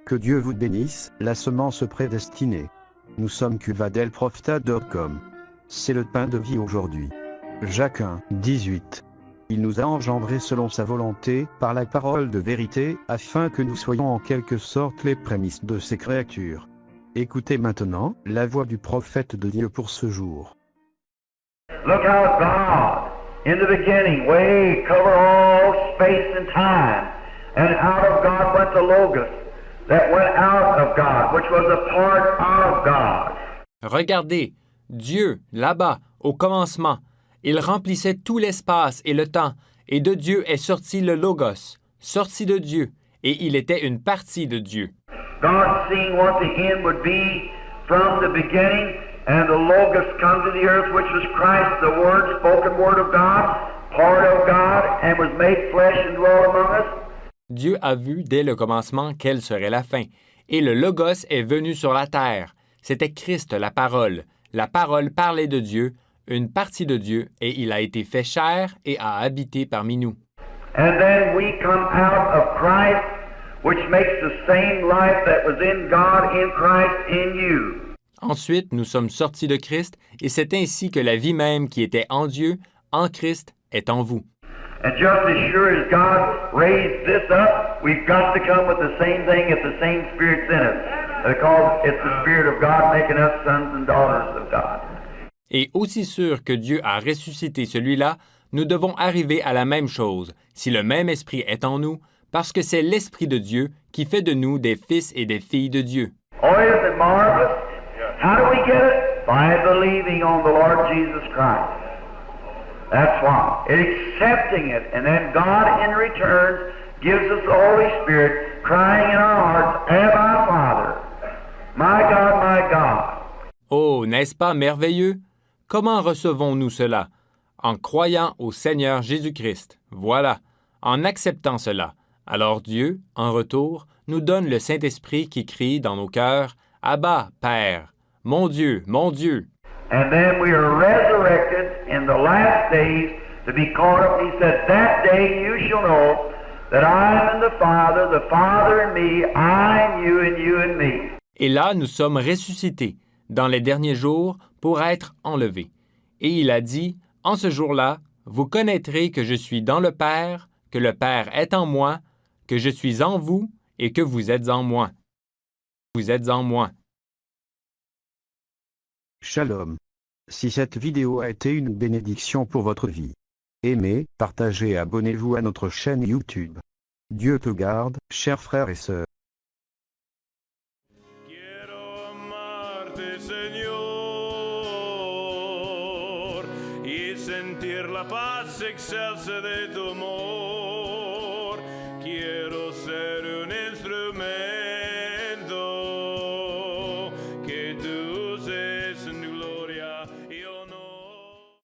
Que Dieu vous bénisse, la semence prédestinée. Nous sommes cuvadelprofta.com. C'est le pain de vie aujourd'hui. Jacques 1, 18. Il nous a engendrés selon sa volonté, par la parole de vérité, afin que nous soyons en quelque sorte les prémices de ses créatures. Écoutez maintenant la voix du prophète de Dieu pour ce jour. Look how God, in the beginning, way cover all space and time, and out of God went the Logos, that went out of God, which was a part of God. Regardez, Dieu, là-bas, au commencement, il remplissait tout l'espace et le temps, et de Dieu est sorti le Logos, sorti de Dieu, et il était une partie de Dieu. God seeing what the end would be from the beginning, and the Logos come to the earth, which was Christ, the Word, spoken Word of God, part of God, and was made flesh and dwelt among us. Dieu a vu dès le commencement quelle serait la fin, et le Logos est venu sur la terre. C'était Christ, la parole. La parole parlait de Dieu, une partie de Dieu, et il a été fait chair et a habité parmi nous. And then we come out of Christ, which makes the same life that was in God, in Christ, in you. Ensuite, nous sommes sortis de Christ, et c'est ainsi que la vie même qui était en Dieu, en Christ, est en vous. And just as sure as God raised this up, we've got to come with the same thing if the same Spirit's in us. Because it's the Spirit of God making us sons and daughters of God. Et aussi sûr que Dieu a ressuscité celui-là, nous devons arriver à la même chose, si le même esprit est en nous, parce que c'est l'Esprit de Dieu qui fait de nous des fils et des filles de Dieu. Oh, isn't it marvelous? How do we get it? By believing on the Lord Jesus Christ. That's why. Accepting it, and then God in return gives us the Holy Spirit, crying in our hearts, Abba, Father, my God, my God. Oh, n'est-ce pas merveilleux? Comment recevons-nous cela? En croyant au Seigneur Jésus-Christ. Voilà, en acceptant cela. Alors Dieu, en retour, nous donne le Saint-Esprit qui crie dans nos cœurs, Abba, Père, mon Dieu, mon Dieu. And then we are resurrected in the last days to be caught up. He said, that day you shall know that I am in the Father in me, I in you, and you in me. Et là, nous sommes ressuscités dans les derniers jours pour être enlevés. Et il a dit, en ce jour-là, vous connaîtrez que je suis dans le Père, que le Père est en moi, que je suis en vous et que vous êtes en moi. Vous êtes en moi. Shalom. Si cette vidéo a été une bénédiction pour votre vie, aimez, partagez et abonnez-vous à notre chaîne YouTube. Dieu te garde, chers frères et sœurs. Quiero amarte, Señor, y sentir la paz excelsa de tu amor. Quiero